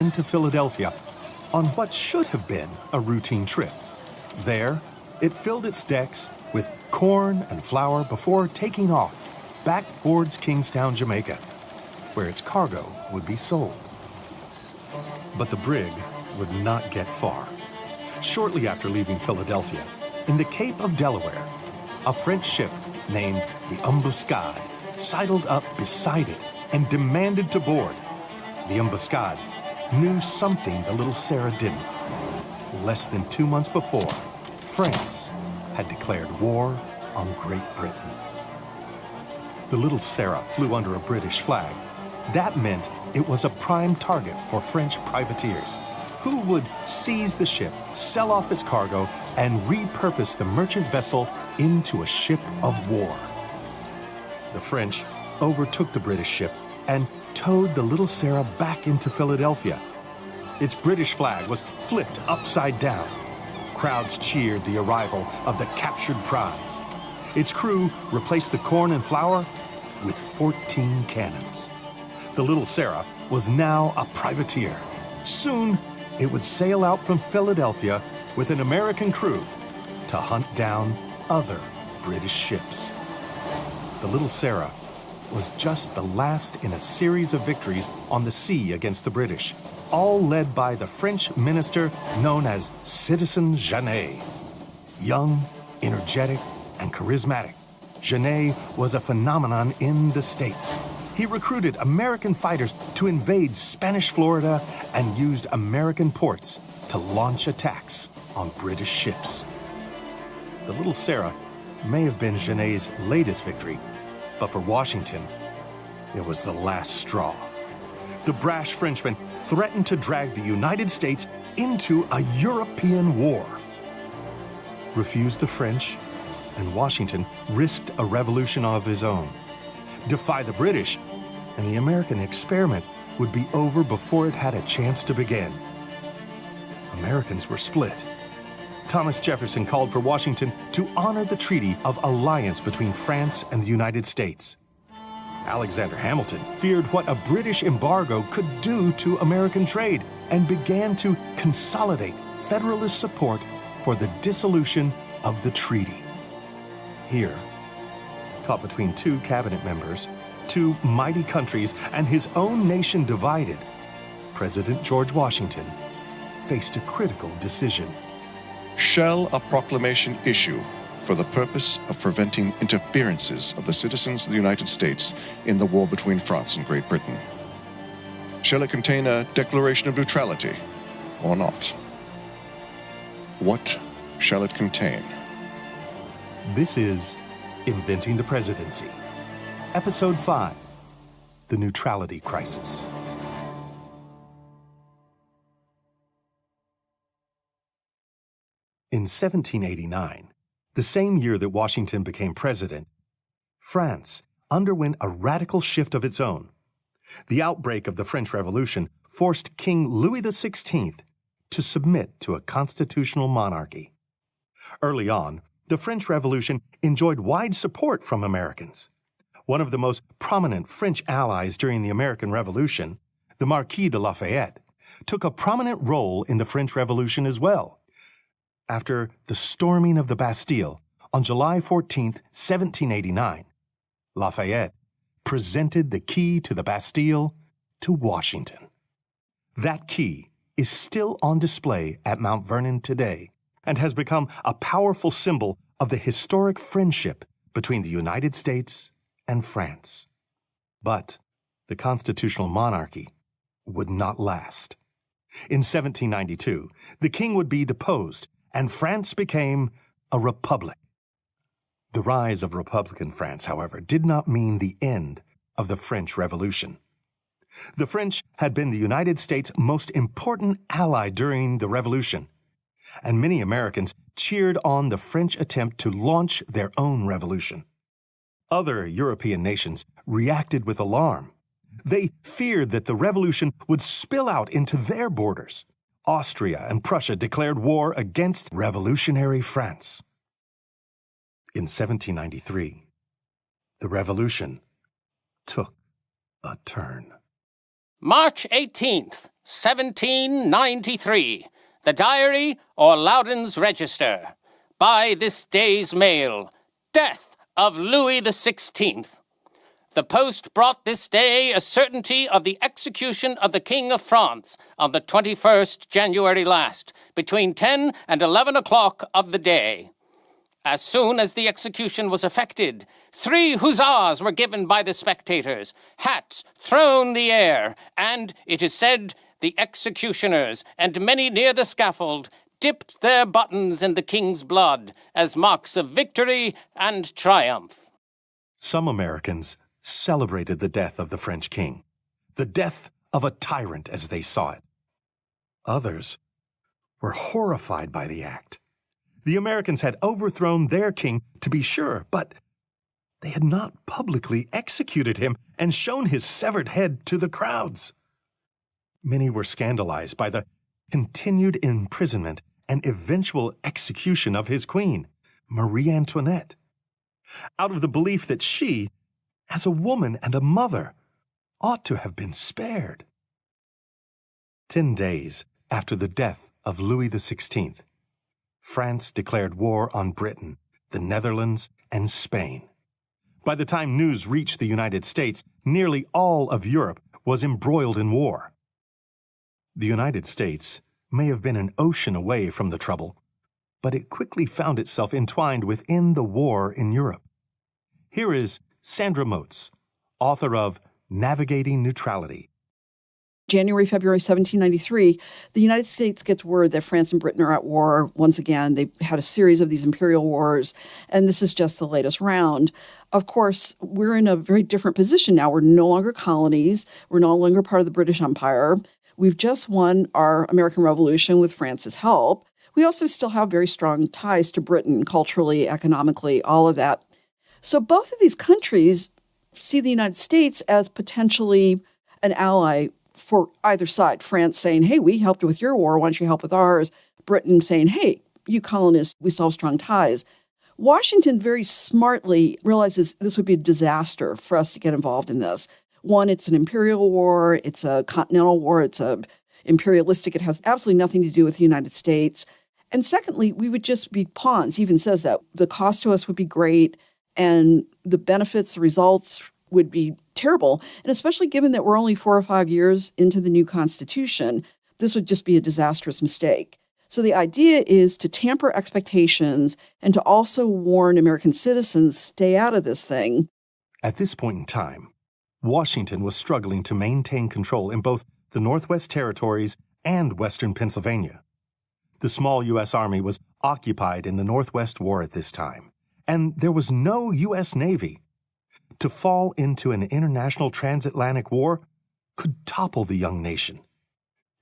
into Philadelphia on what should have been a routine trip. There, it filled its decks with corn and flour before taking off back towards Kingstown, Jamaica, where its cargo would be sold. But the brig would not get far. Shortly after leaving Philadelphia, in the Cape of Delaware, a French ship named the Embuscade sidled up beside it and demanded to board. The Embuscade knew something the little Sarah didn't. Less than 2 months before, France had declared war on Great Britain. The little Sarah flew under a British flag. That meant it was a prime target for French privateers, who would seize the ship, sell off its cargo, and repurpose the merchant vessel into a ship of war. The French overtook the British ship and towed the little Sarah back into Philadelphia. Its British flag was flipped upside down. Crowds cheered the arrival of the captured prize. Its crew replaced the corn and flour with 14 cannons. The little Sarah was now a privateer. Soon, it would sail out from Philadelphia with an American crew to hunt down other British ships. The little Sarah was just the last in a series of victories on the sea against the British, all led by the French minister known as Citizen Genet. Young, energetic, and charismatic, Genet was a phenomenon in the States. He recruited American fighters to invade Spanish Florida and used American ports to launch attacks on British ships. The little Sarah may have been Genet's latest victory, but for Washington, it was the last straw. The brash Frenchman threatened to drag the United States into a European war. Refused the French, and Washington risked a revolution of his own. Defy the British, and the American experiment would be over before it had a chance to begin. Americans were split. Thomas Jefferson called for Washington to honor the Treaty of Alliance between France and the United States. Alexander Hamilton feared what a British embargo could do to American trade and began to consolidate Federalist support for the dissolution of the treaty. Here, caught between two cabinet members, two mighty countries, and his own nation divided, President George Washington faced a critical decision. Shall a proclamation issue for the purpose of preventing interferences of the citizens of the United States in the war between France and Great Britain? Shall it contain a declaration of neutrality or not? What shall it contain? This is Inventing the Presidency, Episode 5, The Neutrality Crisis. In 1789, the same year that Washington became president, France underwent a radical shift of its own. The outbreak of the French Revolution forced King Louis XVI to submit to a constitutional monarchy. Early on, the French Revolution enjoyed wide support from Americans. One of the most prominent French allies during the American Revolution, the Marquis de Lafayette, took a prominent role in the French Revolution as well. After the storming of the Bastille on July 14, 1789, Lafayette presented the key to the Bastille to Washington. That key is still on display at Mount Vernon today and has become a powerful symbol of the historic friendship between the United States and France. But the constitutional monarchy would not last. In 1792, the king would be deposed, and France became a republic. The rise of Republican France, however, did not mean the end of the French Revolution. The French had been the United States' most important ally during the Revolution, and many Americans cheered on the French attempt to launch their own revolution. Other European nations reacted with alarm. They feared that the revolution would spill out into their borders. Austria and Prussia declared war against revolutionary France. In 1793, the revolution took a turn. March 18th, 1793. The Diary or Loudon's Register. By this day's mail. Death of Louis XVI. The post brought this day a certainty of the execution of the King of France on the 21st January last, between 10 and 11 o'clock of the day. As soon as the execution was effected, 3 huzzas were given by the spectators, hats thrown the air, and, it is said, the executioners and many near the scaffold dipped their buttons in the king's blood as marks of victory and triumph. Some Americans celebrated the death of the French king, the death of a tyrant as they saw it. Others were horrified by the act. The Americans had overthrown their king, to be sure, but they had not publicly executed him and shown his severed head to the crowds. Many were scandalized by the continued imprisonment and eventual execution of his queen, Marie Antoinette, out of the belief that she, as a woman and a mother, ought to have been spared. 10 days after the death of Louis XVI, France declared war on Britain, the Netherlands, and Spain. By the time news reached the United States, nearly all of Europe was embroiled in war. The United States may have been an ocean away from the trouble, but it quickly found itself entwined within the war in Europe. Here is Sandra Moats, author of Navigating Neutrality. January, February 1793, the United States gets word that France and Britain are at war once again. They had a series of these imperial wars, and this is just the latest round. Of course, we're in a very different position now. We're no longer colonies. We're no longer part of the British Empire. We've just won our American Revolution with France's help. We also still have very strong ties to Britain, culturally, economically, all of that. So both of these countries see the United States as potentially an ally for either side. France saying, hey, we helped with your war, why don't you help with ours? Britain saying, hey, you colonists, we still have strong ties. Washington very smartly realizes this would be a disaster for us to get involved in this. One, it's an imperial war, it's a continental war, it's imperialistic, it has absolutely nothing to do with the United States. And secondly, we would just be pawns. He even says that the cost to us would be great, and the benefits, the results would be terrible. And especially given that we're only 4 or 5 years into the new Constitution, this would just be a disastrous mistake. So the idea is to tamper expectations and to also warn American citizens, stay out of this thing. At this point in time, Washington was struggling to maintain control in both the Northwest Territories and Western Pennsylvania. The small U.S. Army was occupied in the Northwest War at this time, and there was no U.S. Navy. To fall into an international transatlantic war could topple the young nation,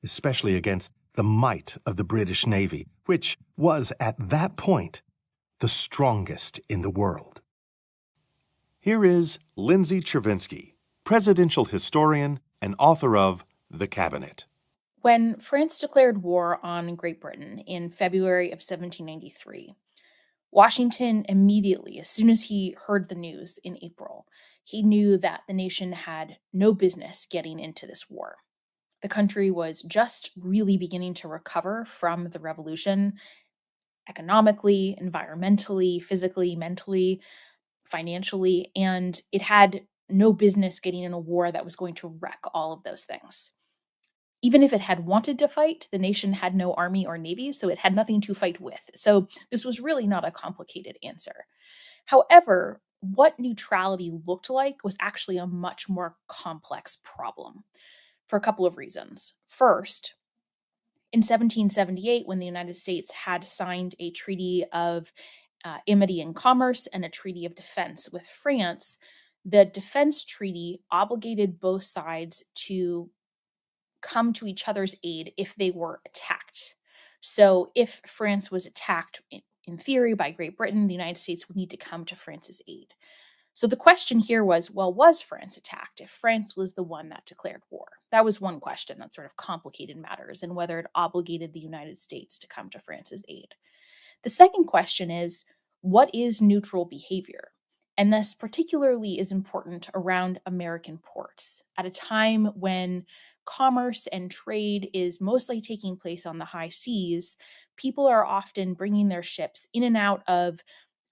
especially against the might of the British Navy, which was at that point the strongest in the world. Here is Lindsay Chervinsky, presidential historian and author of The Cabinet. When France declared war on Great Britain in February of 1793, Washington immediately, as soon as he heard the news in April, he knew that the nation had no business getting into this war. The country was just really beginning to recover from the revolution, economically, environmentally, physically, mentally, financially, and it had no business getting in a war that was going to wreck all of those things. Even if it had wanted to fight, the nation had no army or navy, so it had nothing to fight with. So this was really not a complicated answer. However, what neutrality looked like was actually a much more complex problem for a couple of reasons. First, in 1778, when the United States had signed a treaty of amity and commerce and a treaty of defense with France, the defense treaty obligated both sides to come to each other's aid if they were attacked. So if France was attacked, in theory, by Great Britain, the United States would need to come to France's aid. So the question here was, well, was France attacked if France was the one that declared war? That was one question that sort of complicated matters, and whether it obligated the United States to come to France's aid. The second question is, what is neutral behavior? And this particularly is important around American ports at a time when commerce and trade is mostly taking place on the high seas, people are often bringing their ships in and out of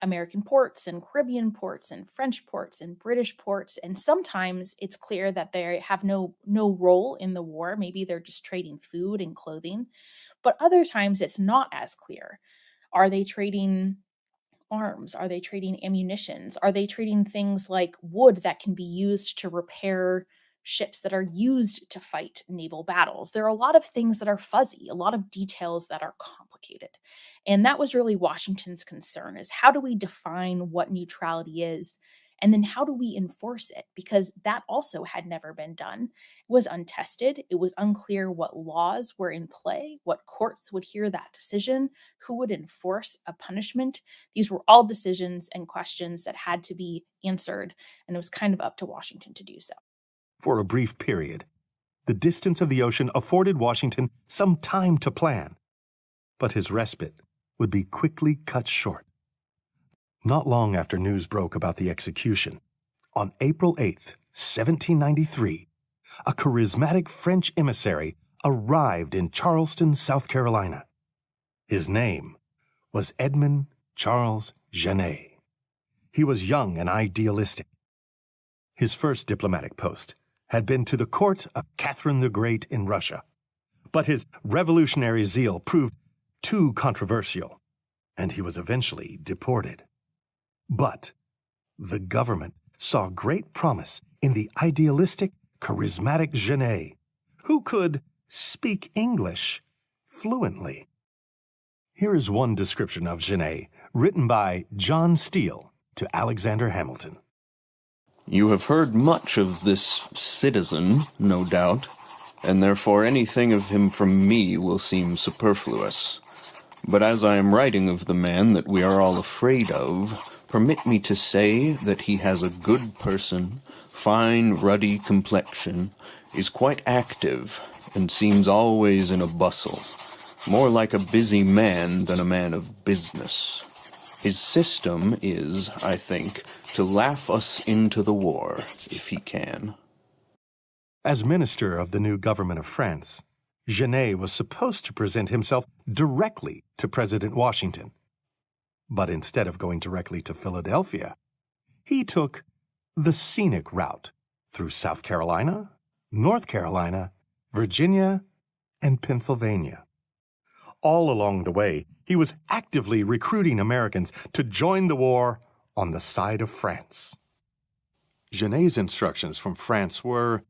American ports and Caribbean ports and French ports and British ports. And sometimes it's clear that they have no role in the war. Maybe they're just trading food and clothing. But other times it's not as clear. Are they trading arms? Are they trading ammunitions? Are they trading things like wood that can be used to repair ships that are used to fight naval battles? There are a lot of things that are fuzzy, a lot of details that are complicated. And that was really Washington's concern, is how do we define what neutrality is? And then how do we enforce it? Because that also had never been done. It was untested. It was unclear what laws were in play, what courts would hear that decision, who would enforce a punishment. These were all decisions and questions that had to be answered, and it was kind of up to Washington to do so. For a brief period, the distance of the ocean afforded Washington some time to plan. But his respite would be quickly cut short. Not long after news broke about the execution, on April 8th, 1793, a charismatic French emissary arrived in Charleston, South Carolina. His name was Edmond Charles Genet. He was young and idealistic. His first diplomatic post had been to the court of Catherine the Great in Russia, but his revolutionary zeal proved too controversial, and he was eventually deported. But the government saw great promise in the idealistic, charismatic Genet, who could speak English fluently. Here is one description of Genet, written by John Steele to Alexander Hamilton. You have heard much of this citizen, no doubt, and therefore anything of him from me will seem superfluous. But as I am writing of the man that we are all afraid of, permit me to say that he has a good person, fine ruddy complexion, is quite active, and seems always in a bustle, more like a busy man than a man of business. His system is, I think, to laugh us into the war, if he can. As minister of the new government of France, Genet was supposed to present himself directly to President Washington. But instead of going directly to Philadelphia, he took the scenic route through South Carolina, North Carolina, Virginia, and Pennsylvania. All along the way, he was actively recruiting Americans to join the war on the side of France. Genet's instructions from France were,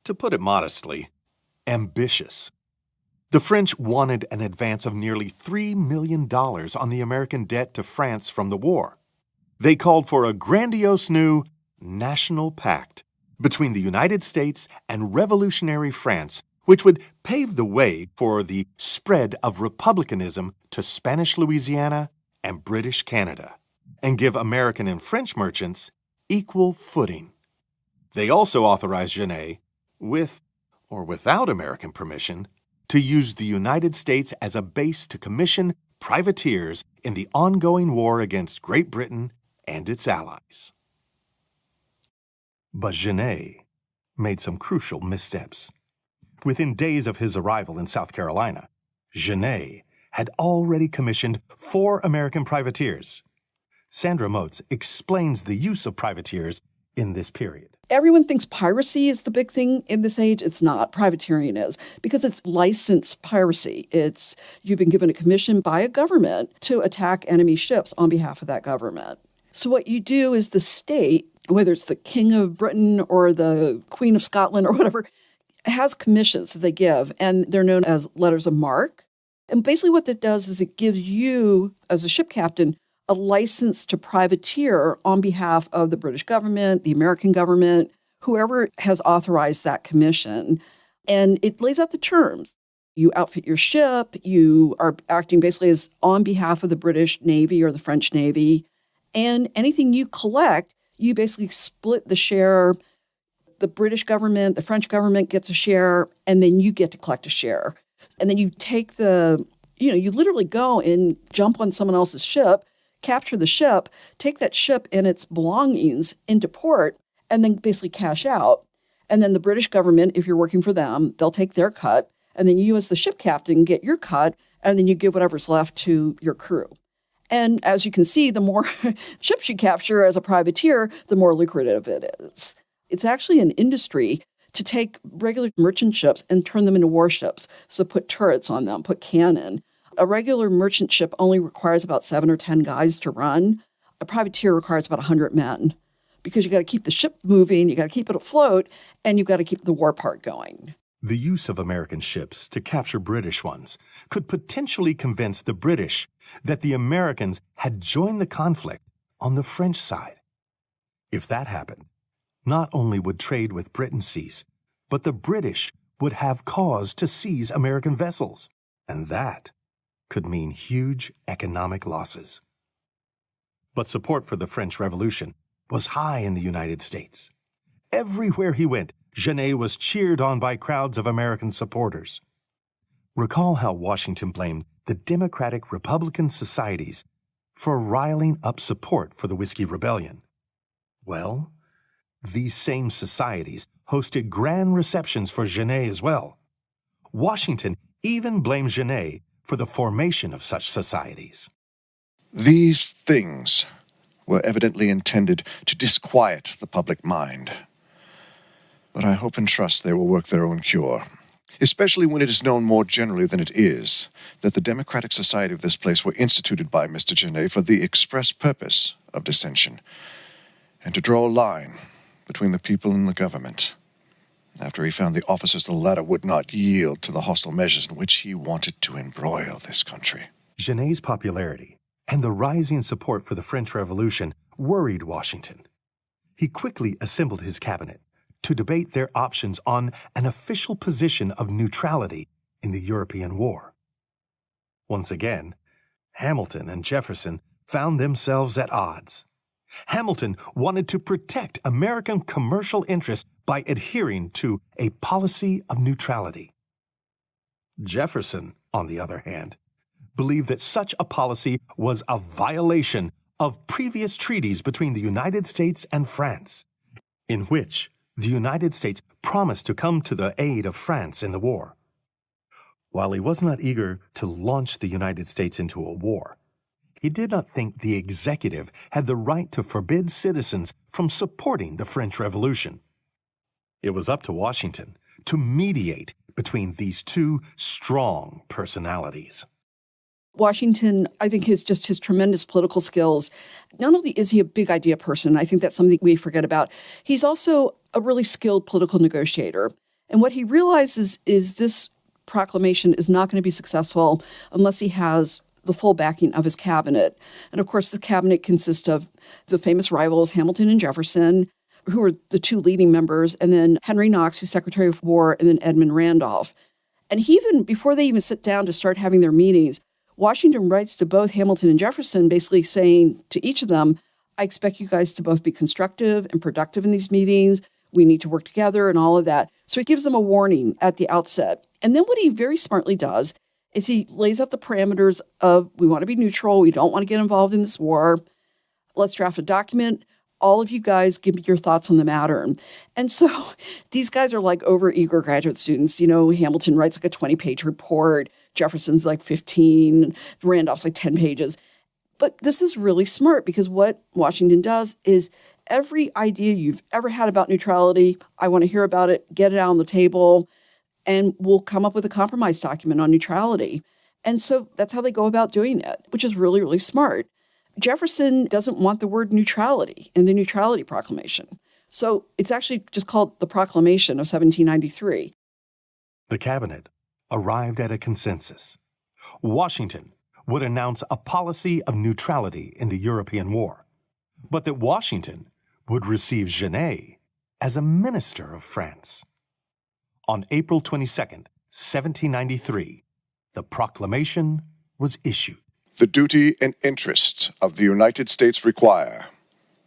to put it modestly, ambitious. The French wanted an advance of nearly $3 million on the American debt to France from the war. They called for a grandiose new national pact between the United States and revolutionary France, which would pave the way for the spread of republicanism to Spanish Louisiana and British Canada, and give American and French merchants equal footing. They also authorized Genet, with or without American permission, to use the United States as a base to commission privateers in the ongoing war against Great Britain and its allies. But Genet made some crucial missteps. Within days of his arrival in South Carolina, Genet had already commissioned 4 American privateers. Sandra Motes explains the use of privateers in this period. Everyone thinks piracy is the big thing in this age. It's not. Privateering is, because it's licensed piracy. It's you've been given a commission by a government to attack enemy ships on behalf of that government. So what you do is the state, whether it's the King of Britain or the Queen of Scotland or whatever, has commissions that they give, and they're known as letters of marque. And basically what that does is it gives you, as a ship captain, a license to privateer on behalf of the British government, the American government, whoever has authorized that commission. And it lays out the terms. You outfit your ship, you are acting basically as on behalf of the British Navy or the French Navy, and anything you collect, you basically split the share. The British government, the French government gets a share, and then you get to collect a share. And then you take you literally go and jump on someone else's ship, capture the ship, take that ship and its belongings into port, and then basically cash out. And then the British government, if you're working for them, they'll take their cut. And then you as the ship captain get your cut. And then you give whatever's left to your crew. And as you can see, the more ships you capture as a privateer, the more lucrative it is. It's actually an industry to take regular merchant ships and turn them into warships. So put turrets on them, put cannon. A regular merchant ship only requires about 7 or 10 guys to run. A privateer requires about 100 men because you got to keep the ship moving, you got to keep it afloat, and you've got to keep the war part going. The use of American ships to capture British ones could potentially convince the British that the Americans had joined the conflict on the French side. If that happened, not only would trade with Britain cease, but the British would have cause to seize American vessels, and that could mean huge economic losses. But support for the French Revolution was high in the United States. Everywhere he went, Genet was cheered on by crowds of American supporters. Recall how Washington blamed the Democratic Republican societies for riling up support for the Whiskey Rebellion. Well, these same societies hosted grand receptions for Genet as well. Washington even blamed Genet for the formation of such societies. These things were evidently intended to disquiet the public mind. But I hope and trust they will work their own cure, especially when it is known more generally than it is that the Democratic Society of this place were instituted by Mr. Genet for the express purpose of dissension and to draw a line between the people and the government. After he found the officers, the latter would not yield to the hostile measures in which he wanted to embroil this country. Genet's popularity and the rising support for the French Revolution worried Washington. He quickly assembled his cabinet to debate their options on an official position of neutrality in the European war. Once again, Hamilton and Jefferson found themselves at odds. Hamilton wanted to protect American commercial interests by adhering to a policy of neutrality. Jefferson, on the other hand, believed that such a policy was a violation of previous treaties between the United States and France, in which the United States promised to come to the aid of France in the war. While he was not eager to launch the United States into a war, he did not think the executive had the right to forbid citizens from supporting the French Revolution. It was up to Washington to mediate between these two strong personalities. Washington, I think, is just his tremendous political skills. Not only is he a big idea person, I think that's something we forget about, he's also a really skilled political negotiator. And what he realizes is this proclamation is not going to be successful unless he has the full backing of his cabinet. And of course, the cabinet consists of the famous rivals, Hamilton and Jefferson, who are the two leading members, and then Henry Knox, who's Secretary of War, and then Edmund Randolph. And he even, before they even sit down to start having their meetings, Washington writes to both Hamilton and Jefferson, basically saying to each of them, I expect you guys to both be constructive and productive in these meetings. We need to work together and all of that. So he gives them a warning at the outset. And then what he very smartly does is he lays out the parameters of, we want to be neutral. We don't want to get involved in this war. Let's draft a document. All of you guys give me your thoughts on the matter. And so these guys are like overeager graduate students. You know, Hamilton writes like a 20-page report. Jefferson's like 15. Randolph's like 10 pages. But this is really smart because what Washington does is every idea you've ever had about neutrality, I want to hear about it, get it out on the table, and we'll come up with a compromise document on neutrality. And so that's how they go about doing it, which is really, really smart. Jefferson doesn't want the word neutrality in the Neutrality Proclamation. So it's actually just called the Proclamation of 1793. The cabinet arrived at a consensus. Washington would announce a policy of neutrality in the European war, but that Washington would receive Genet as a minister of France. On April 22nd, 1793, the proclamation was issued. The duty and interests of the United States require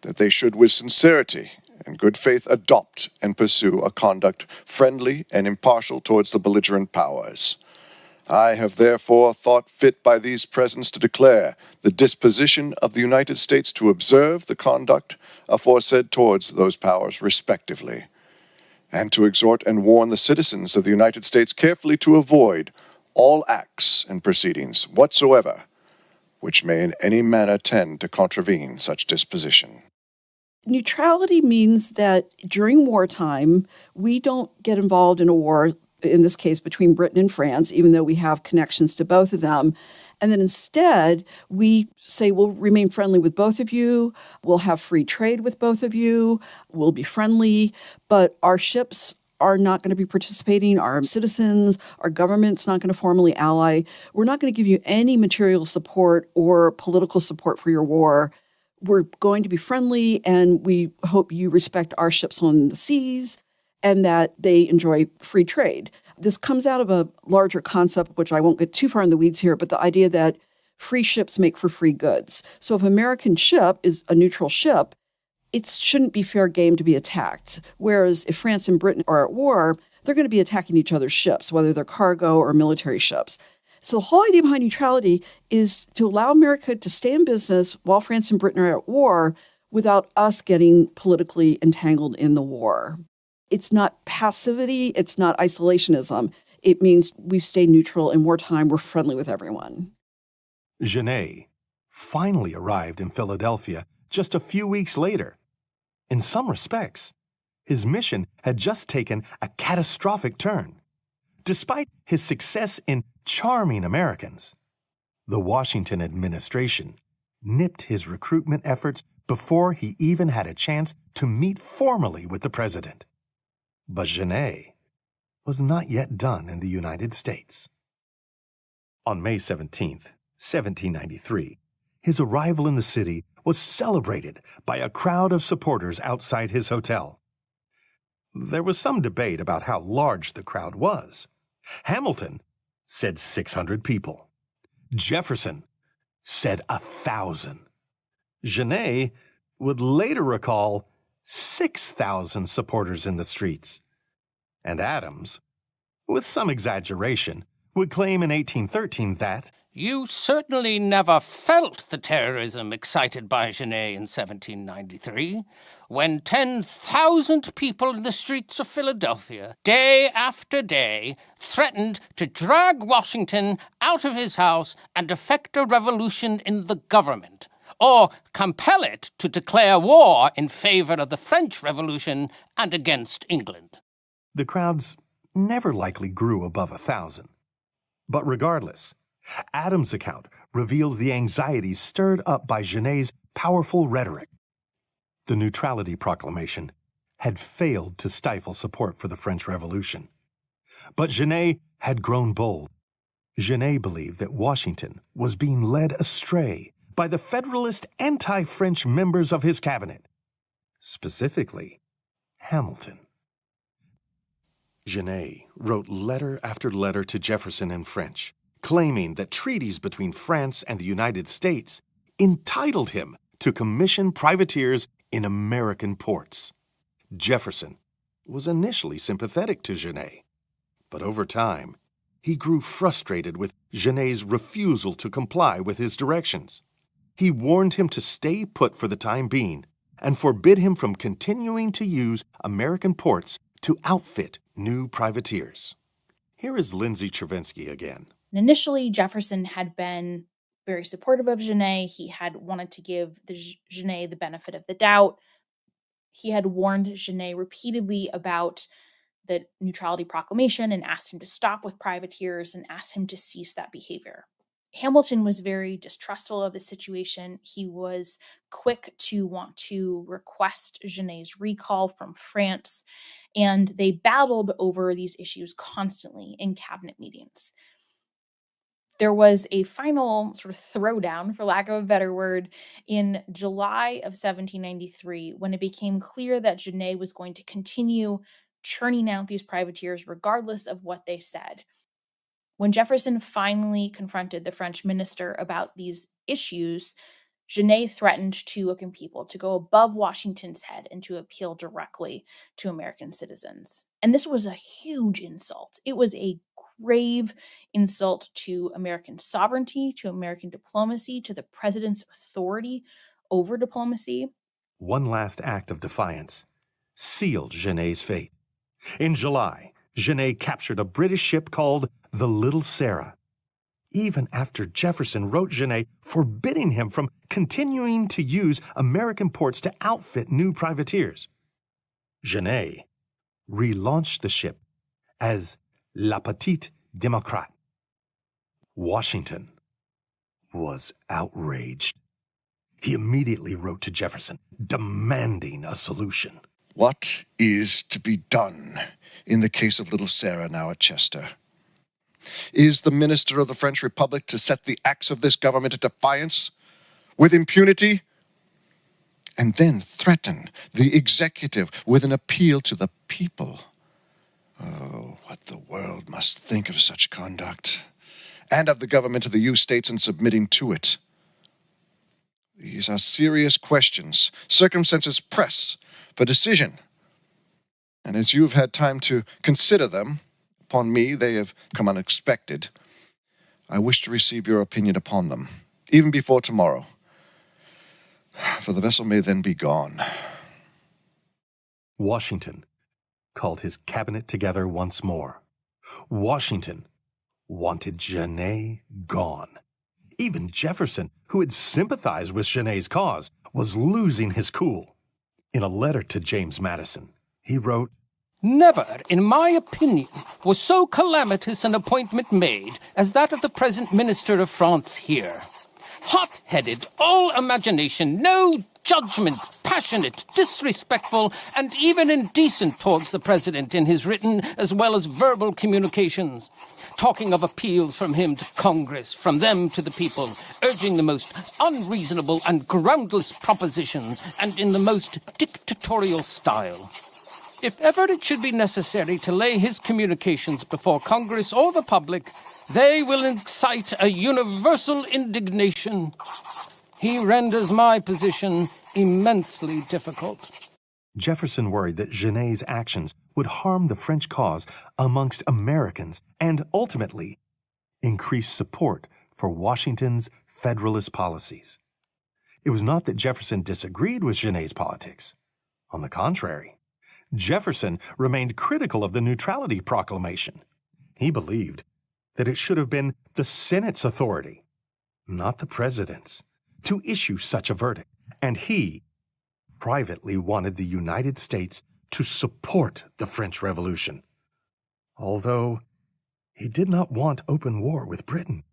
that they should with sincerity and good faith adopt and pursue a conduct friendly and impartial towards the belligerent powers. I have therefore thought fit by these presents to declare the disposition of the United States to observe the conduct aforesaid towards those powers respectively, and to exhort and warn the citizens of the United States carefully to avoid all acts and proceedings whatsoever which may in any manner tend to contravene such disposition. Neutrality means that during wartime, we don't get involved in a war, in this case between Britain and France, even though we have connections to both of them. And then instead, we say we'll remain friendly with both of you, we'll have free trade with both of you, we'll be friendly, but our ships are not going to be participating, our citizens, our government's not going to formally ally. We're not going to give you any material support or political support for your war. We're going to be friendly, and we hope you respect our ships on the seas and that they enjoy free trade. This comes out of a larger concept, which I won't get too far in the weeds here, but the idea that free ships make for free goods. So if an American ship is a neutral ship, it shouldn't be fair game to be attacked. Whereas if France and Britain are at war, they're going to be attacking each other's ships, whether they're cargo or military ships. So the whole idea behind neutrality is to allow America to stay in business while France and Britain are at war without us getting politically entangled in the war. It's not passivity, it's not isolationism. It means we stay neutral in wartime, we're friendly with everyone. Genet finally arrived in Philadelphia just a few weeks later. In some respects, his mission had just taken a catastrophic turn. Despite his success in charming Americans, the Washington administration nipped his recruitment efforts before he even had a chance to meet formally with the president. But Genet was not yet done in the United States. On May 17th, 1793, his arrival in the city was celebrated by a crowd of supporters outside his hotel. There was some debate about how large the crowd was. Hamilton said 600 people. Jefferson said 1,000. Genet would later recall 6,000 supporters in the streets. And Adams, with some exaggeration, would claim in 1813 that You certainly never felt the terrorism excited by Genet in 1793, when 10,000 people in the streets of Philadelphia, day after day, threatened to drag Washington out of his house and effect a revolution in the government, or compel it to declare war in favor of the French Revolution and against England. the crowds never likely grew above 1,000. But regardless, Adams' account reveals the anxieties stirred up by Genet's powerful rhetoric. The Neutrality Proclamation had failed to stifle support for the French Revolution. But Genet had grown bold. Genet believed that Washington was being led astray by the Federalist anti-French members of his cabinet, specifically Hamilton. Genet wrote letter after letter to Jefferson in French, claiming that treaties between France and the United States entitled him to commission privateers in American ports. Jefferson was initially sympathetic to Genet, but over time, he grew frustrated with Genet's refusal to comply with his directions. He warned him to stay put for the time being and forbid him from continuing to use American ports to outfit new privateers. Here is Lindsay Chervinsky again. Initially, Jefferson had been very supportive of Genet. He had wanted to give Genet the benefit of the doubt. He had warned Genet repeatedly about the Neutrality Proclamation and asked him to stop with privateers and asked him to cease that behavior. Hamilton was very distrustful of the situation. He was quick to want to request Genet's recall from France, and they battled over these issues constantly in cabinet meetings. There was a final sort of throwdown, for lack of a better word, in July of 1793 when it became clear that Genet was going to continue churning out these privateers regardless of what they said. When Jefferson finally confronted the French minister about these issues, Genet threatened to American people to go above Washington's head and to appeal directly to American citizens. And this was a huge insult. It was a grave insult to American sovereignty, to American diplomacy, to the president's authority over diplomacy. One last act of defiance sealed Genet's fate. In July, Genet captured a British ship called the Little Sarah, even after Jefferson wrote Genet forbidding him from continuing to use American ports to outfit new privateers. Genet relaunched the ship as La Petite Démocrate. Washington was outraged. He immediately wrote to Jefferson, demanding a solution. What is to be done in the case of Little Sarah now at Chester? Is the minister of the French Republic to set the acts of this government at defiance with impunity and then threaten the executive with an appeal to the people? Oh, what the world must think of such conduct, and of the government of the U states in submitting to it. These are serious questions. Circumstances press for decision. And as you've had time to consider them, upon me they have come unexpected. I wish to receive your opinion upon them, even before tomorrow, for the vessel may then be gone. Washington called his cabinet together once more. Washington wanted Genet gone. Even Jefferson, who had sympathized with Genet's cause, was losing his cool. In a letter to James Madison, he wrote, Never, in my opinion, was so calamitous an appointment made as that of the present Minister of France here. Hot-headed, all imagination, no judgment, passionate, disrespectful, and even indecent towards the President in his written as well as verbal communications, talking of appeals from him to Congress, from them to the people, urging the most unreasonable and groundless propositions, and in the most dictatorial style. If ever it should be necessary to lay his communications before Congress or the public, they will excite a universal indignation. He renders my position immensely difficult. Jefferson worried that Genet's actions would harm the French cause amongst Americans and ultimately increase support for Washington's Federalist policies. It was not that Jefferson disagreed with Genet's politics. On the contrary, Jefferson remained critical of the Neutrality Proclamation. He believed that it should have been the Senate's authority, not the President's, to issue such a verdict, and he privately wanted the United States to support the French Revolution, although he did not want open war with Britain.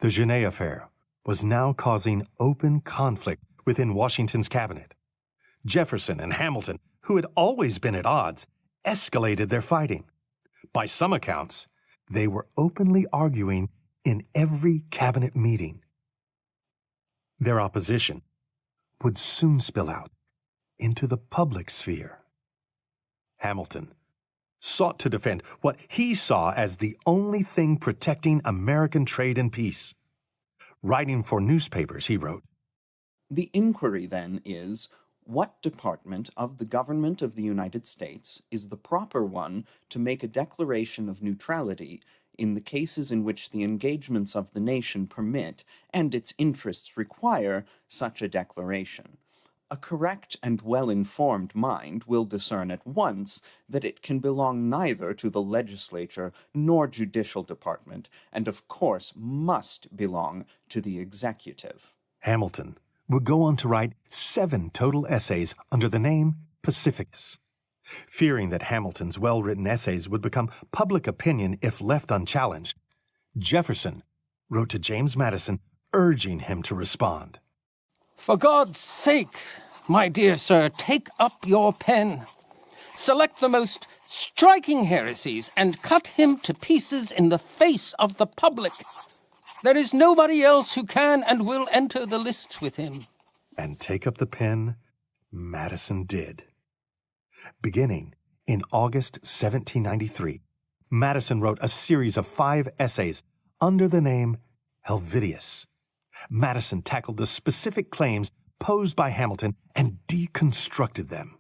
The Genet affair was now causing open conflict within Washington's cabinet. Jefferson and Hamilton, who had always been at odds, escalated their fighting. By some accounts, they were openly arguing in every cabinet meeting. Their opposition would soon spill out into the public sphere. Hamilton sought to defend what he saw as the only thing protecting American trade and peace. Writing for newspapers, he wrote, The inquiry, then, is, what department of the government of the United States is the proper one to make a declaration of neutrality in the cases in which the engagements of the nation permit and its interests require such a declaration? A correct and well-informed mind will discern at once that it can belong neither to the legislature nor judicial department, and of course must belong to the executive. Hamilton would go on to write 7 total essays under the name Pacificus. Fearing that Hamilton's well-written essays would become public opinion if left unchallenged, Jefferson wrote to James Madison urging him to respond. For God's sake, my dear sir, take up your pen. Select the most striking heresies and cut him to pieces in the face of the public. There is nobody else who can and will enter the lists with him. And take up the pen Madison did. Beginning in August 1793, Madison wrote a series of 5 essays under the name Helvidius. Madison tackled the specific claims posed by Hamilton and deconstructed them.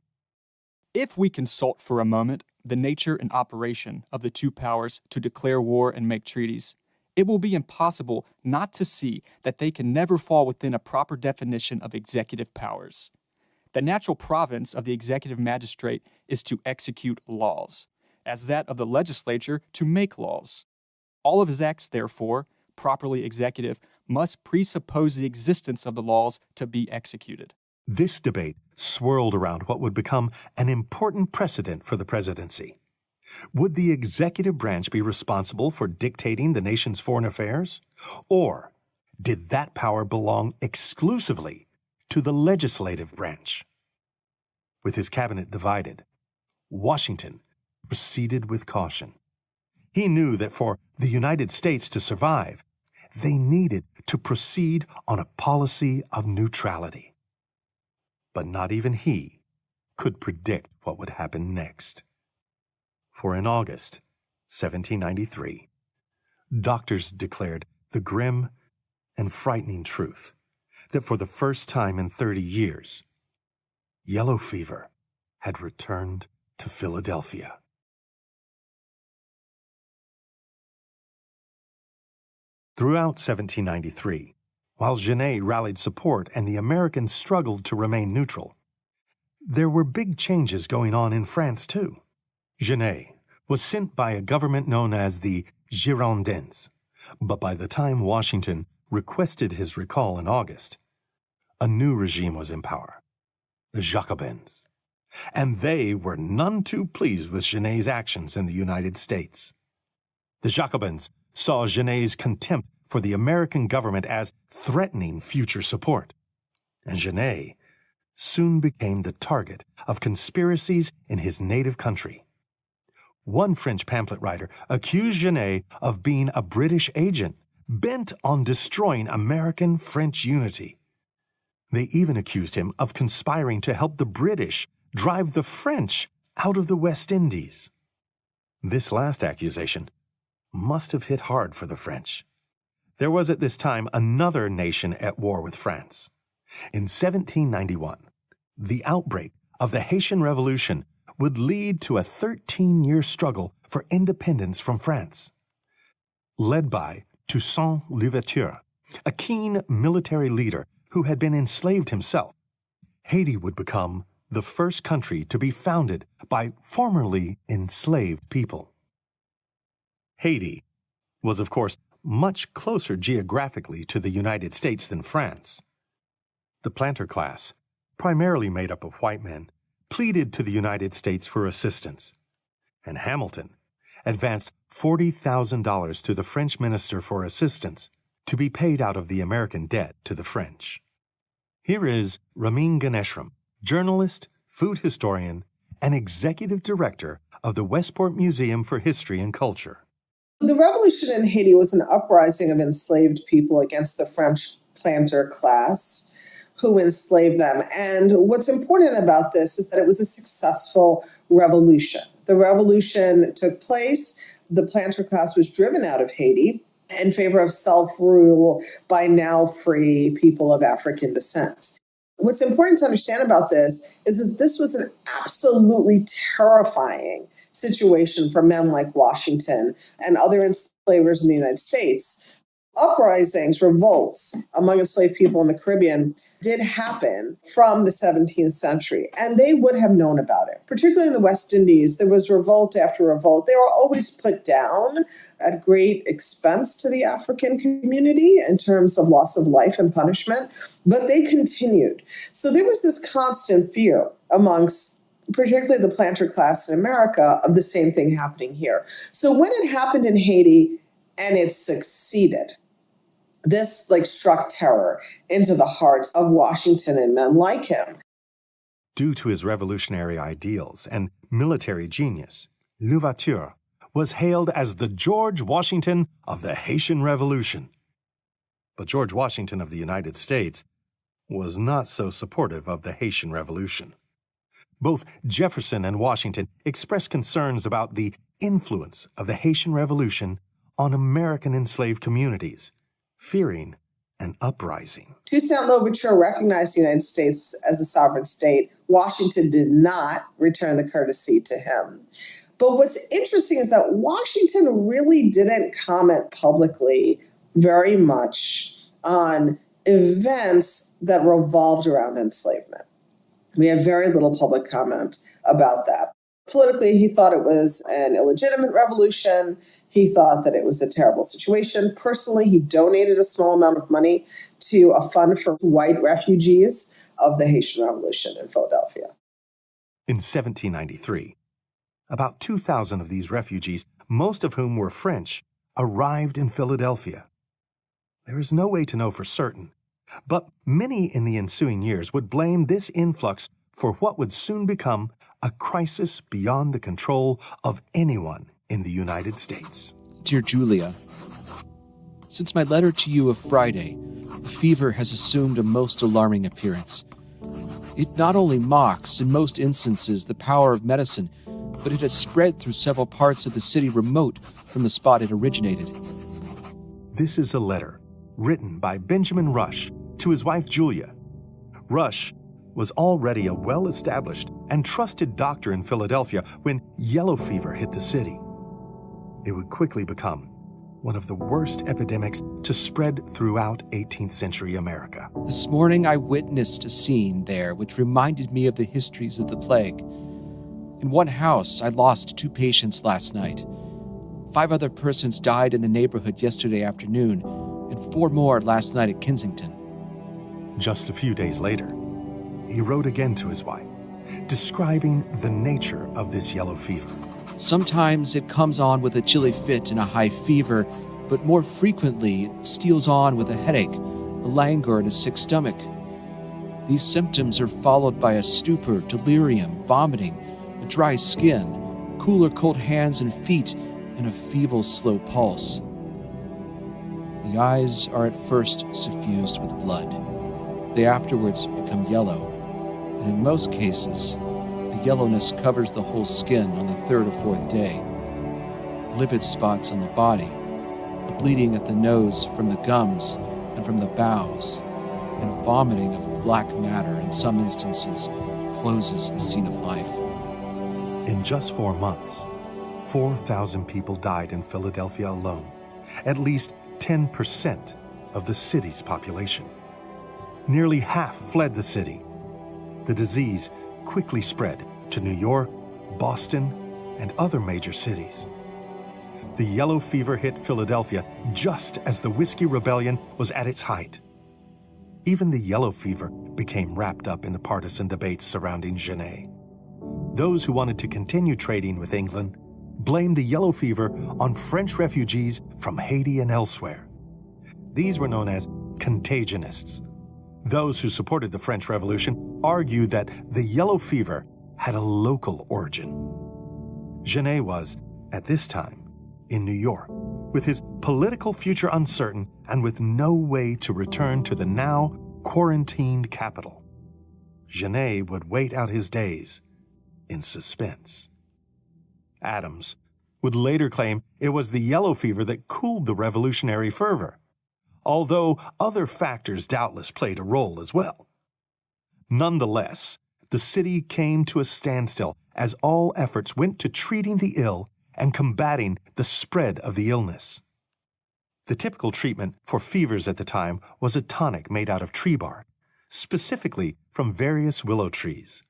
If we consult for a moment the nature and operation of the two powers to declare war and make treaties, it will be impossible not to see that they can never fall within a proper definition of executive powers. The natural province of the executive magistrate is to execute laws, as that of the legislature to make laws. All of his acts, therefore, properly executive, must presuppose the existence of the laws to be executed. This debate swirled around what would become an important precedent for the presidency. Would the executive branch be responsible for dictating the nation's foreign affairs? Or did that power belong exclusively to the legislative branch? With his cabinet divided, Washington proceeded with caution. He knew that for the United States to survive, they needed to proceed on a policy of neutrality. But not even he could predict what would happen next. For in August 1793, doctors declared the grim and frightening truth that for the first time in 30 years, yellow fever had returned to Philadelphia. Throughout 1793, while Genet rallied support and the Americans struggled to remain neutral, there were big changes going on in France too. Genet was sent by a government known as the Girondins, but by the time Washington requested his recall in August, a new regime was in power, the Jacobins, and they were none too pleased with Genet's actions in the United States. The Jacobins saw Genet's contempt for the American government as threatening future support, and Genet soon became the target of conspiracies in his native country. One French pamphlet writer accused Genet of being a British agent bent on destroying American-French unity. They even accused him of conspiring to help the British drive the French out of the West Indies. This last accusation must have hit hard for the French. There was at this time another nation at war with France. In 1791, the outbreak of the Haitian Revolution would lead to a 13-year struggle for independence from France. Led by Toussaint Louverture, a keen military leader who had been enslaved himself, Haiti would become the first country to be founded by formerly enslaved people. Haiti was, of course, much closer geographically to the United States than France. The planter class, primarily made up of white men, pleaded to the United States for assistance, and Hamilton advanced $40,000 to the French minister for assistance to be paid out of the American debt to the French. Here is Ramin Ganeshram, journalist, food historian, and executive director of the Westport Museum for History and Culture. The revolution in Haiti was an uprising of enslaved people against the French planter class who enslaved them. And what's important about this is that it was a successful revolution. The revolution took place. The planter class was driven out of Haiti in favor of self-rule by now free people of African descent. What's important to understand about this is that this was an absolutely terrifying situation for men like Washington and other enslavers in the United States. Uprisings, revolts among enslaved people in the Caribbean did happen from the 17th century, and they would have known about it. Particularly in the West Indies, there was revolt after revolt. They were always put down at great expense to the African community in terms of loss of life and punishment, but they continued. So there was this constant fear amongst particularly the planter class in America of the same thing happening here. So when it happened in Haiti and it succeeded, this struck terror into the hearts of Washington and men like him. Due to his revolutionary ideals and military genius, Louverture was hailed as the George Washington of the Haitian Revolution. But George Washington of the United States was not so supportive of the Haitian Revolution. Both Jefferson and Washington expressed concerns about the influence of the Haitian Revolution on American enslaved communities, fearing an uprising. Toussaint Louverture recognized the United States as a sovereign state. Washington did not return the courtesy to him. But what's interesting is that Washington really didn't comment publicly very much on events that revolved around enslavement. We have very little public comment about that. Politically, he thought it was an illegitimate revolution. He thought that it was a terrible situation. Personally, he donated a small amount of money to a fund for white refugees of the Haitian Revolution in Philadelphia. In 1793, about 2,000 of these refugees, most of whom were French, arrived in Philadelphia. There is no way to know for certain, but many in the ensuing years would blame this influx for what would soon become a crisis beyond the control of anyone in the United States. Dear Julia, since my letter to you of Friday, the fever has assumed a most alarming appearance. It not only mocks, in most instances, the power of medicine, but it has spread through several parts of the city remote from the spot it originated. This is a letter written by Benjamin Rush to his wife Julia. Rush was already a well-established and trusted doctor in Philadelphia when yellow fever hit the city. It would quickly become one of the worst epidemics to spread throughout 18th century America. This morning I witnessed a scene there which reminded me of the histories of the plague. In one house, I lost 2 patients last night. 5 other persons died in the neighborhood yesterday afternoon, and 4 more last night at Kensington. Just a few days later, he wrote again to his wife, describing the nature of this yellow fever. Sometimes it comes on with a chilly fit and a high fever, but more frequently it steals on with a headache, a languor, and a sick stomach. These symptoms are followed by a stupor, delirium, vomiting, a dry skin, cool or cold hands and feet, and a feeble, slow pulse. The eyes are at first suffused with blood. They afterwards become yellow, and in most cases, the yellowness covers the whole skin on the 3rd or 4th day. Livid spots on the body, a bleeding at the nose from the gums and from the bowels, and vomiting of black matter in some instances closes the scene of life. In just 4 months, 4,000 people died in Philadelphia alone, at least 10% of the city's population. Nearly half fled the city. The disease quickly spread to New York, Boston, and other major cities. The yellow fever hit Philadelphia just as the Whiskey Rebellion was at its height. Even the yellow fever became wrapped up in the partisan debates surrounding Genet. Those who wanted to continue trading with England blamed the yellow fever on French refugees from Haiti and elsewhere. These were known as contagionists. Those who supported the French Revolution argued that the yellow fever had a local origin. Genet was, at this time, in New York, with his political future uncertain and with no way to return to the now quarantined capital. Genet would wait out his days in suspense. Adams would later claim it was the yellow fever that cooled the revolutionary fervor, although other factors doubtless played a role as well. Nonetheless, the city came to a standstill as all efforts went to treating the ill and combating the spread of the illness. The typical treatment for fevers at the time was a tonic made out of tree bark, specifically from various willow trees.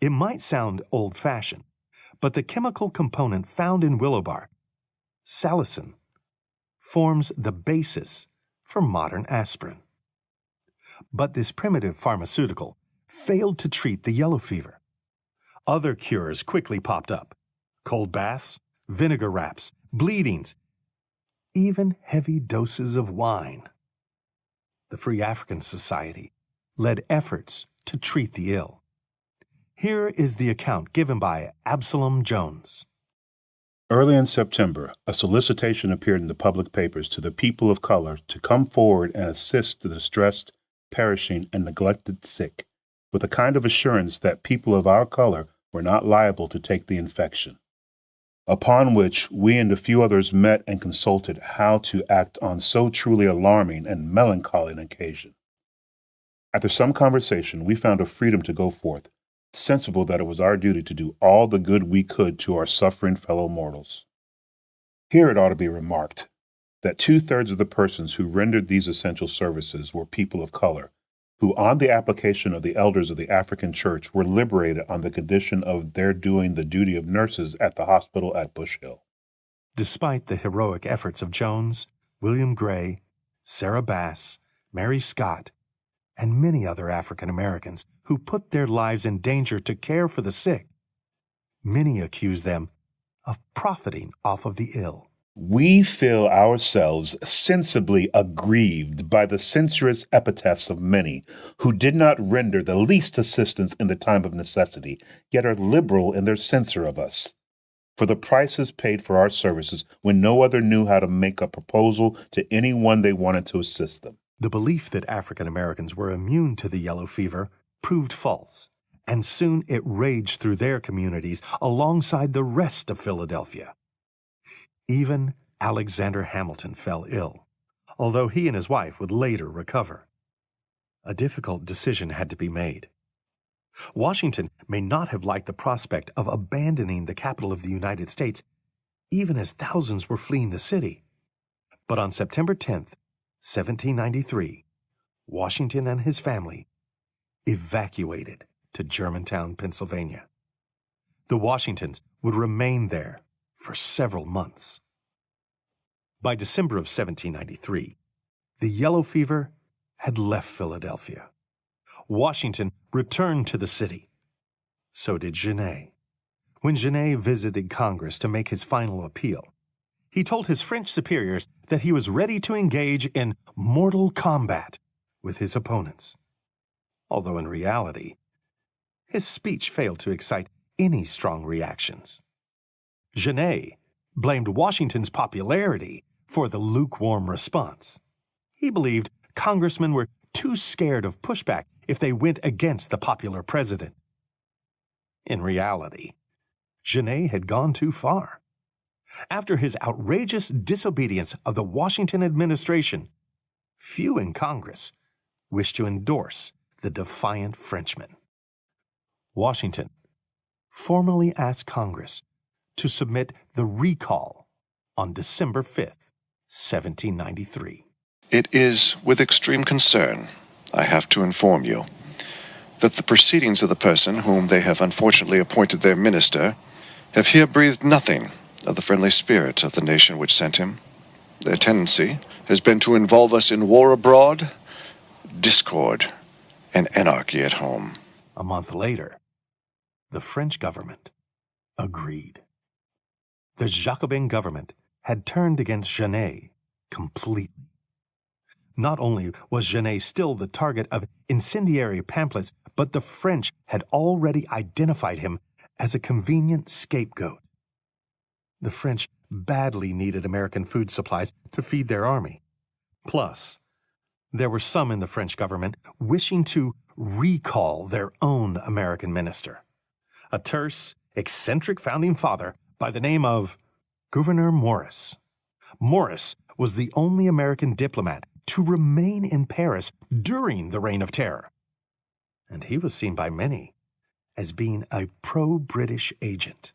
It might sound old-fashioned, but the chemical component found in willow bark, salicin, forms the basis for modern aspirin. But this primitive pharmaceutical failed to treat the yellow fever. Other cures quickly popped up: cold baths, vinegar wraps, bleedings, even heavy doses of wine. The Free African Society led efforts to treat the ill. Here is the account given by Absalom Jones. Early in September, a solicitation appeared in the public papers to the people of color to come forward and assist the distressed, perishing, and neglected sick, with a kind of assurance that people of our color were not liable to take the infection. Upon which we and a few others met and consulted how to act on so truly alarming and melancholy an occasion. After some conversation, we found a freedom to go forth, sensible that it was our duty to do all the good we could to our suffering fellow mortals. Here it ought to be remarked that 2/3 of the persons who rendered these essential services were people of color, who on the application of the elders of the African Church were liberated on the condition of their doing the duty of nurses at the hospital at Bush Hill. Despite the heroic efforts of Jones, William Gray, Sarah Bass, Mary Scott, and many other African Americans who put their lives in danger to care for the sick, many accuse them of profiting off of the ill. We feel ourselves sensibly aggrieved by the censorious epitaphs of many who did not render the least assistance in the time of necessity, yet are liberal in their censure of us. For the prices paid for our services when no other knew how to make a proposal to anyone they wanted to assist them. The belief that African Americans were immune to the yellow fever proved false, and soon it raged through their communities alongside the rest of Philadelphia. Even Alexander Hamilton fell ill, although he and his wife would later recover. A difficult decision had to be made. Washington may not have liked the prospect of abandoning the capital of the United States, even as thousands were fleeing the city. But on September 10th, 1793, Washington and his family evacuated to Germantown, Pennsylvania. The Washingtons would remain there for several months. By December of 1793, the yellow fever had left Philadelphia. Washington returned to the city. So did Genet. When Genet visited Congress to make his final appeal, he told his French superiors that he was ready to engage in mortal combat with his opponents. Although in reality, his speech failed to excite any strong reactions. Genet blamed Washington's popularity for the lukewarm response. He believed congressmen were too scared of pushback if they went against the popular president. In reality, Genet had gone too far. After his outrageous disobedience of the Washington administration, few in Congress wished to endorse the defiant Frenchman. Washington formally asked Congress to submit the recall on December 5th, 1793. It is with extreme concern I have to inform you that the proceedings of the person whom they have unfortunately appointed their minister have here breathed nothing of the friendly spirit of the nation which sent him. Their tendency has been to involve us in war abroad, discord, and anarchy at home. A month later, the French government agreed. The Jacobin government had turned against Genet completely. Not only was Genet still the target of incendiary pamphlets, but the French had already identified him as a convenient scapegoat. The French badly needed American food supplies to feed their army. Plus, there were some in the French government wishing to recall their own American minister, a terse, eccentric founding father by the name of Gouverneur Morris. Morris was the only American diplomat to remain in Paris during the Reign of Terror, and he was seen by many as being a pro-British agent.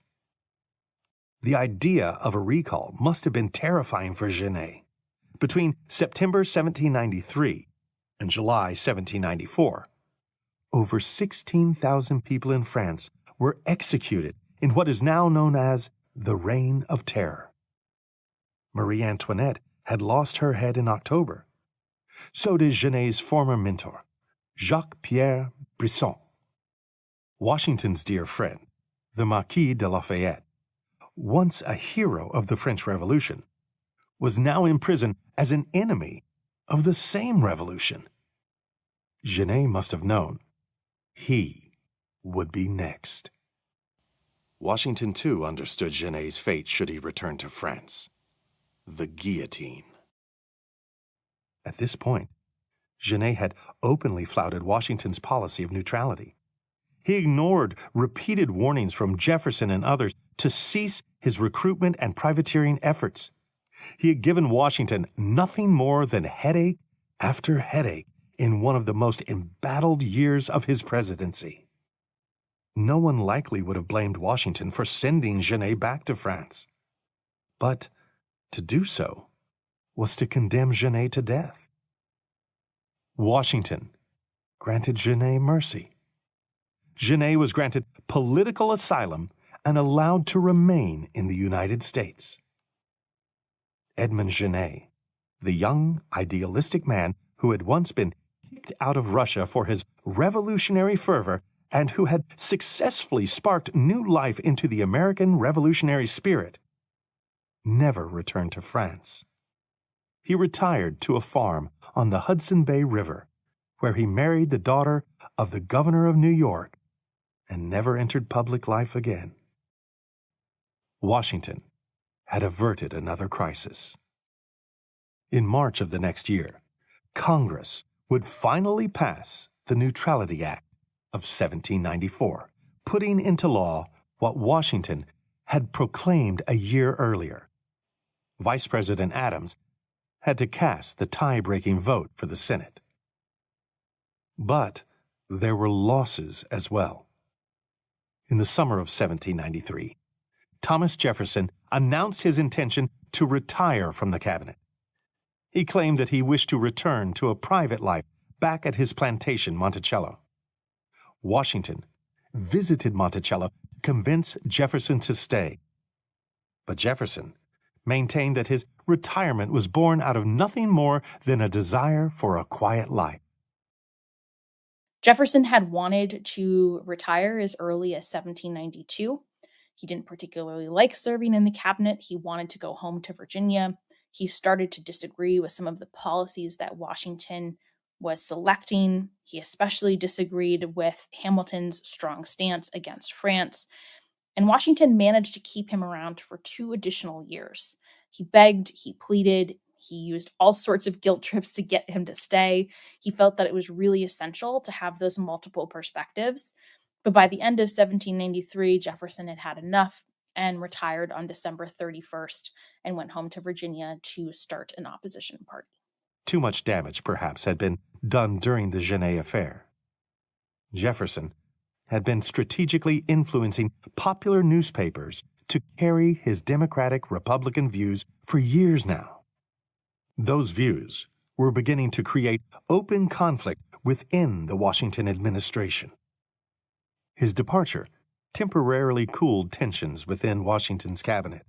The idea of a recall must have been terrifying for Genet. Between September 1793 and July 1794, over 16,000 people in France were executed in what is now known as the Reign of Terror. Marie Antoinette had lost her head in October. So did Genet's former mentor, Jacques-Pierre Brisson. Washington's dear friend, the Marquis de Lafayette, once a hero of the French Revolution, was now in prison as an enemy of the same revolution. Genet must have known he would be next. Washington, too, understood Genet's fate should he return to France: the guillotine. At this point, Genet had openly flouted Washington's policy of neutrality. He ignored repeated warnings from Jefferson and others to cease his recruitment and privateering efforts. He had given Washington nothing more than headache after headache in one of the most embattled years of his presidency. No one likely would have blamed Washington for sending Genet back to France. But to do so was to condemn Genet to death. Washington granted Genet mercy. Genet was granted political asylum and allowed to remain in the United States. Edmond Genet, the young, idealistic man who had once been kicked out of Russia for his revolutionary fervor and who had successfully sparked new life into the American revolutionary spirit, never returned to France. He retired to a farm on the Hudson Bay River, where he married the daughter of the governor of New York and never entered public life again. Washington had averted another crisis. In March of the next year, Congress would finally pass the Neutrality Act of 1794, putting into law what Washington had proclaimed a year earlier. Vice President Adams had to cast the tie-breaking vote for the Senate. But there were losses as well. In the summer of 1793, Thomas Jefferson announced his intention to retire from the cabinet. He claimed that he wished to return to a private life back at his plantation, Monticello. Washington visited Monticello to convince Jefferson to stay. But Jefferson maintained that his retirement was born out of nothing more than a desire for a quiet life. Jefferson had wanted to retire as early as 1792. He didn't particularly like serving in the cabinet. He wanted to go home to Virginia. He started to disagree with some of the policies that Washington was selecting. He especially disagreed with Hamilton's strong stance against France. And Washington managed to keep him around for 2 additional years. He begged, he pleaded, he used all sorts of guilt trips to get him to stay. He felt that it was really essential to have those multiple perspectives. But by the end of 1793, Jefferson had had enough and retired on December 31st and went home to Virginia to start an opposition party. Too much damage, perhaps, had been done during the Genet affair. Jefferson had been strategically influencing popular newspapers to carry his Democratic-Republican views for years now. Those views were beginning to create open conflict within the Washington administration. His departure temporarily cooled tensions within Washington's cabinet.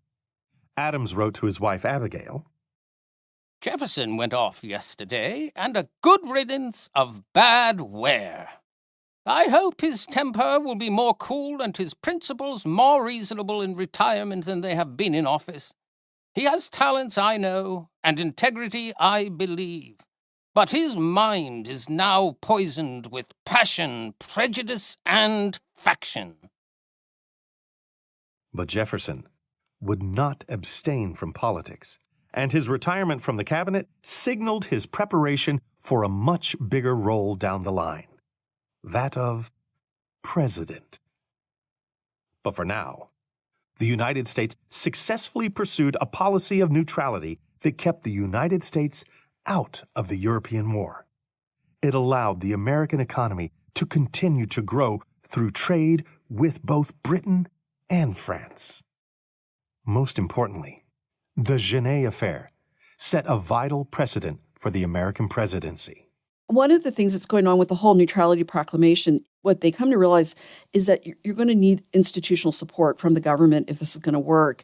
Adams wrote to his wife Abigail, Jefferson went off yesterday, and a good riddance of bad wear. I hope his temper will be more cool and his principles more reasonable in retirement than they have been in office. He has talents, I know, and integrity, I believe. But his mind is now poisoned with passion, prejudice, and faction. But Jefferson would not abstain from politics, and his retirement from the cabinet signaled his preparation for a much bigger role down the line, that of president. But for now, the United States successfully pursued a policy of neutrality that kept the United States out of the European War. It allowed the American economy to continue to grow through trade with both Britain and France. Most importantly, the Genet affair set a vital precedent for the American presidency. One of the things that's going on with the whole neutrality proclamation, what they come to realize is that you're going to need institutional support from the government if this is going to work.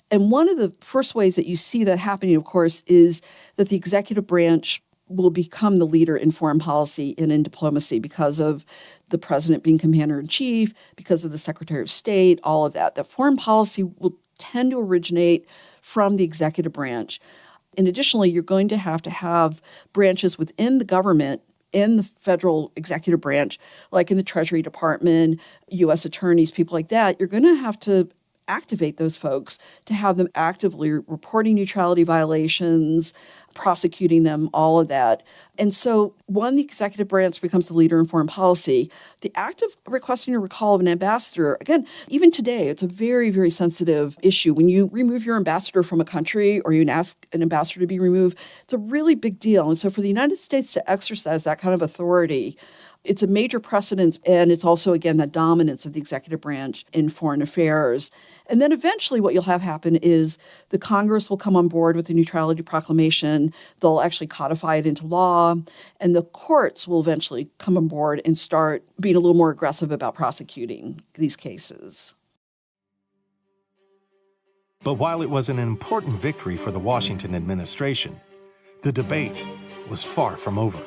And one of the first ways that you see that happening, of course, is that the executive branch will become the leader in foreign policy and in diplomacy because of the president being commander-in-chief, because of the secretary of state, all of that. The foreign policy will tend to originate from the executive branch. And additionally, you're going to have branches within the government, in the federal executive branch, like in the Treasury Department, U.S. attorneys, people like that. You're going to have to activate those folks to have them actively reporting neutrality violations, prosecuting them, all of that. And so when the executive branch becomes the leader in foreign policy, the act of requesting a recall of an ambassador, again, even today, it's a very, very sensitive issue. When you remove your ambassador from a country or you ask an ambassador to be removed, it's a really big deal. And so for the United States to exercise that kind of authority It's a major precedent, and it's also, again, the dominance of the executive branch in foreign affairs. And then eventually what you'll have happen is the Congress will come on board with the Neutrality Proclamation. They'll actually codify it into law, and the courts will eventually come on board and start being a little more aggressive about prosecuting these cases. But while it was an important victory for the Washington administration, the debate was far from over.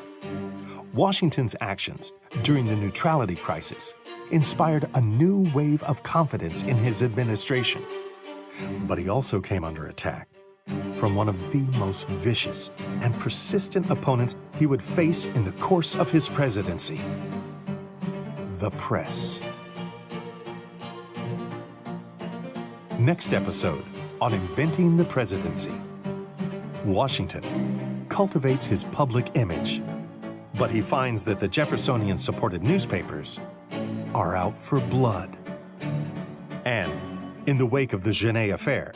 Washington's actions during the neutrality crisis inspired a new wave of confidence in his administration. But he also came under attack from one of the most vicious and persistent opponents he would face in the course of his presidency: the press. Next episode on Inventing the Presidency. Washington cultivates his public image, but he finds that the Jeffersonian-supported newspapers are out for blood. And in the wake of the Genet affair,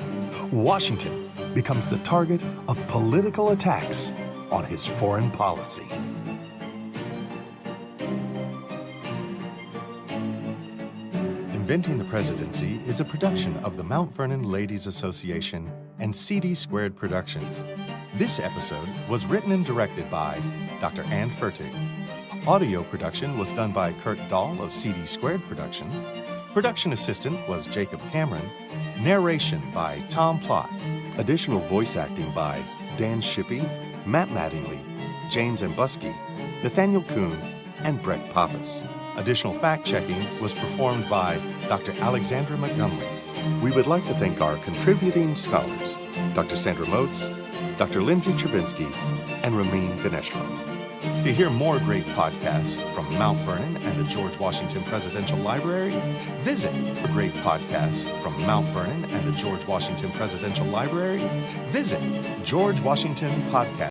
Washington becomes the target of political attacks on his foreign policy. Inventing the Presidency is a production of the Mount Vernon Ladies Association and CD Squared Productions. This episode was written and directed by Dr. Ann Fertig. Audio production was done by Kurt Dahl of CD Squared Productions. Production assistant was Jacob Cameron. Narration by Tom Plott. Additional voice acting by Dan Shippey, Matt Mattingly, James Mbusky, Nathaniel Kuhn, and Brett Pappas. Additional fact-checking was performed by Dr. Alexandra Montgomery. We would like to thank our contributing scholars, Dr. Sandra Motes, Dr. Lindsay Travinsky, and Ramin Ganeshram. To hear more great podcasts from Mount Vernon and the George Washington Presidential Library, visit great podcasts from Mount Vernon and the George Washington Presidential Library. Visit George Washington Podcast.